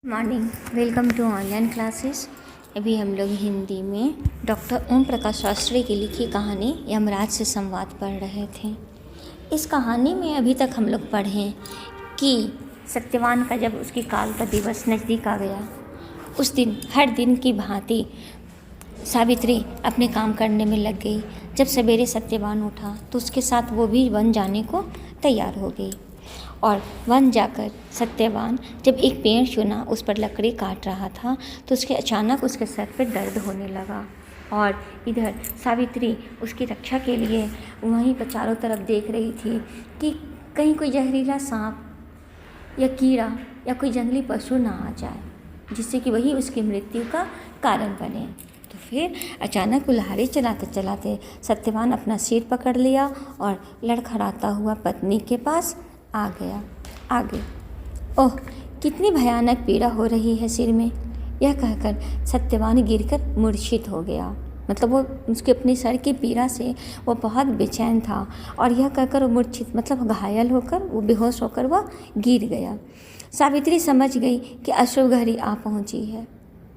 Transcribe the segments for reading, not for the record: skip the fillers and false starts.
Morning, welcome to online classes. अभी हम लोग हिंदी में डॉक्टर ओम प्रकाश शास्त्री की लिखी कहानी यमराज से संवाद पढ़ रहे थे। इस कहानी में अभी तक हम लोग पढ़े कि सत्यवान का जब उसकी काल का दिवस नज़दीक आ गया, उस दिन हर दिन की भांति सावित्री अपने काम करने में लग गई। जब सवेरे सत्यवान उठा तो उसके साथ वो भी वन जाने को तैयार हो गई और वन जाकर सत्यवान जब एक पेड़ चुना उस पर लकड़ी काट रहा था तो उसके अचानक उसके सर पे दर्द होने लगा और इधर सावित्री उसकी रक्षा के लिए वहीं पर चारों तरफ देख रही थी कि कहीं कोई जहरीला सांप या कीड़ा या कोई जंगली पशु ना आ जाए जिससे कि वही उसकी मृत्यु का कारण बने। तो फिर अचानक कुल्हाड़ी चलाते चलाते सत्यवान अपना सिर पकड़ लिया और लड़खड़ाता हुआ पत्नी के पास आ गया। आगे, ओह कितनी भयानक पीड़ा हो रही है सिर में, यह कहकर सत्यवान गिरकर मूर्छित हो गया। मतलब वो उसके अपने सर की पीड़ा से वो बहुत बेचैन था और यह कहकर वो मूर्छित मतलब घायल होकर वो बेहोश होकर वह गिर गया। सावित्री समझ गई कि अशुभ घड़ी आ पहुंची है।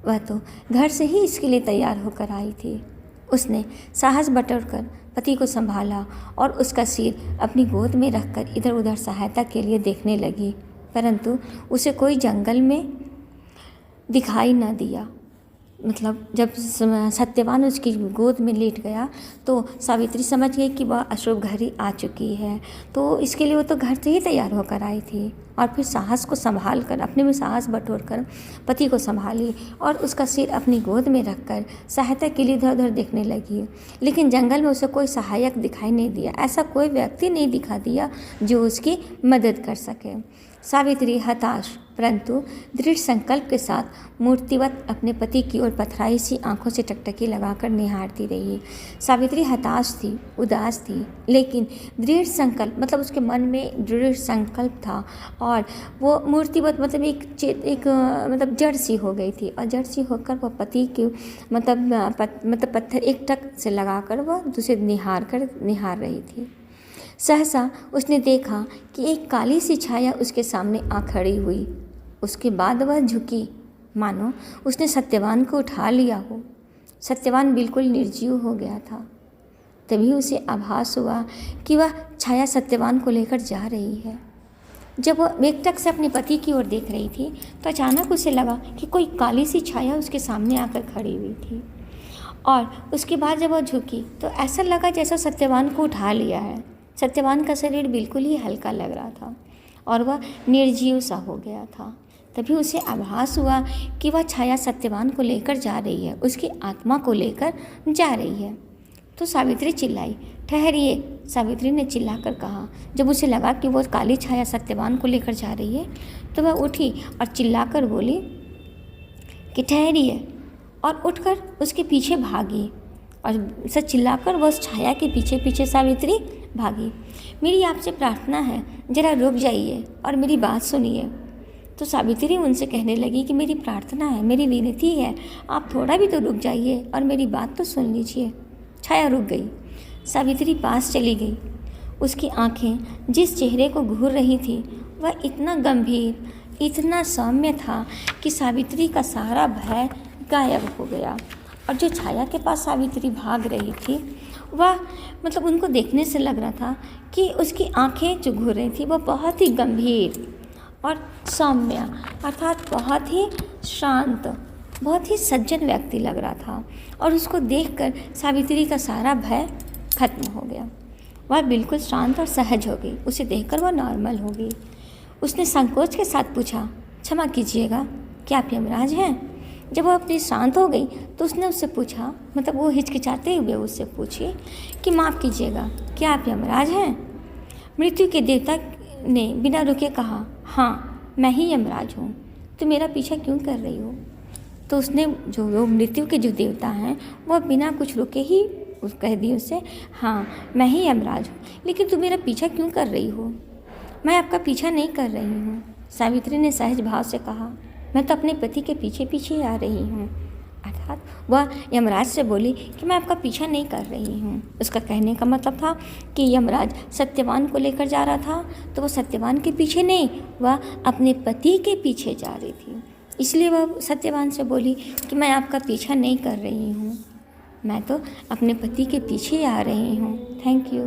वह तो घर से ही इसके लिए तैयार होकर आई थी। उसने साहस बटोरकर पति को संभाला और उसका सिर अपनी गोद में रखकर इधर उधर सहायता के लिए देखने लगी, परंतु उसे कोई जंगल में दिखाई न दिया। मतलब जब सत्यवान उसकी गोद में लेट गया तो सावित्री समझ गई कि वह अशुभ घड़ी आ चुकी है। तो इसके लिए वो तो घर से ही तैयार होकर आई थी और फिर साहस को संभाल कर अपने में साहस बटोर कर पति को संभाली और उसका सिर अपनी गोद में रखकर सहायता के लिए इधर उधर देखने लगी। लेकिन जंगल में उसे कोई सहायक दिखाई नहीं दिया, ऐसा कोई व्यक्ति नहीं दिखा दिया जो उसकी मदद कर सके। सावित्री हताश परंतु दृढ़ संकल्प के साथ मूर्तिवत अपने पति की ओर पथराई सी आंखों से टकटकी लगाकर निहारती रही। सावित्री हताश थी, उदास थी, लेकिन दृढ़ संकल्प मतलब उसके मन में दृढ़ संकल्प था और वो मूर्तिवत मतलब मतलब जड़ सी हो गई थी और जड़ सी होकर वह पति की मतलब पत्थर एक टक से लगाकर वह उसे निहार रही थी। सहसा उसने देखा कि एक काली सी छाया उसके सामने आ खड़ी हुई। उसके बाद वह झुकी मानो उसने सत्यवान को उठा लिया हो। सत्यवान बिल्कुल निर्जीव हो गया था। तभी उसे आभास हुआ कि वह छाया सत्यवान को लेकर जा रही है। जब वह एकटक से अपने पति की ओर देख रही थी तो अचानक उसे लगा कि कोई काली सी छाया उसके सामने आकर खड़ी हुई थी और उसके बाद जब वह झुकी तो ऐसा लगा जैसा सत्यवान को उठा लिया है। सत्यवान का शरीर बिल्कुल ही हल्का लग रहा था और वह निर्जीव सा हो गया था। तभी उसे आभास हुआ कि वह छाया सत्यवान को लेकर जा रही है, उसकी आत्मा को लेकर जा रही है। तो सावित्री चिल्लाई, ठहरिए, सावित्री ने चिल्लाकर कहा। जब उसे लगा कि वो काली छाया सत्यवान को लेकर जा रही है तो वह उठी और चिल्लाकर बोली कि ठहरिए और उठकर उसके पीछे भागी और उसे चिल्लाकर वह उस छाया के पीछे पीछे सावित्री भागी। मेरी आपसे प्रार्थना है, जरा रुक जाइए और मेरी बात सुनिए। तो सावित्री उनसे कहने लगी कि मेरी प्रार्थना है, मेरी विनती है, आप थोड़ा भी तो रुक जाइए और मेरी बात तो सुन लीजिए। छाया रुक गई। सावित्री पास चली गई। उसकी आंखें जिस चेहरे को घूर रही थी वह इतना गंभीर, इतना सौम्य था कि सावित्री का सारा भय गायब हो गया और जो छाया के पास सावित्री भाग रही थी वह मतलब उनको देखने से लग रहा था कि उसकी आंखें जो घूर रही थी वह बहुत ही गंभीर और सौम्य अर्थात बहुत ही शांत, बहुत ही सज्जन व्यक्ति लग रहा था और उसको देखकर सावित्री का सारा भय खत्म हो गया। वह बिल्कुल शांत और सहज हो गई। उसे देखकर वह नॉर्मल हो गई। उसने संकोच के साथ पूछा, क्षमा कीजिएगा, क्या आप यमराज हैं? जब वह अपनी शांत हो गई तो उसने उससे पूछा, मतलब वो हिचकिचाते हुए उससे पूछी कि माफ़ कीजिएगा, क्या आप यमराज हैं? मृत्यु के देवता ने बिना रुके कहा, हाँ मैं ही यमराज हूँ, तो मेरा पीछा क्यों कर रही हो? तो उसने जो मृत्यु के जो देवता हैं वह बिना कुछ रुके ही कह दी उससे, हाँ मैं ही यमराज हूँ, लेकिन तुम मेरा पीछा क्यों कर रही हो? मैं आपका पीछा नहीं कर रही हूँ, सावित्री ने सहज भाव से कहा। मैं तो अपने पति के पीछे पीछे आ रही हूँ। अर्थात वह यमराज से बोली कि मैं आपका पीछा नहीं कर रही हूँ। उसका कहने का मतलब था कि यमराज सत्यवान को लेकर जा रहा था तो वह सत्यवान के पीछे नहीं, वह अपने पति के पीछे जा रही थी। इसलिए वह सत्यवान से बोली कि मैं आपका पीछा नहीं कर रही हूँ, मैं तो अपने पति के पीछे आ रही हूँ। Thank you.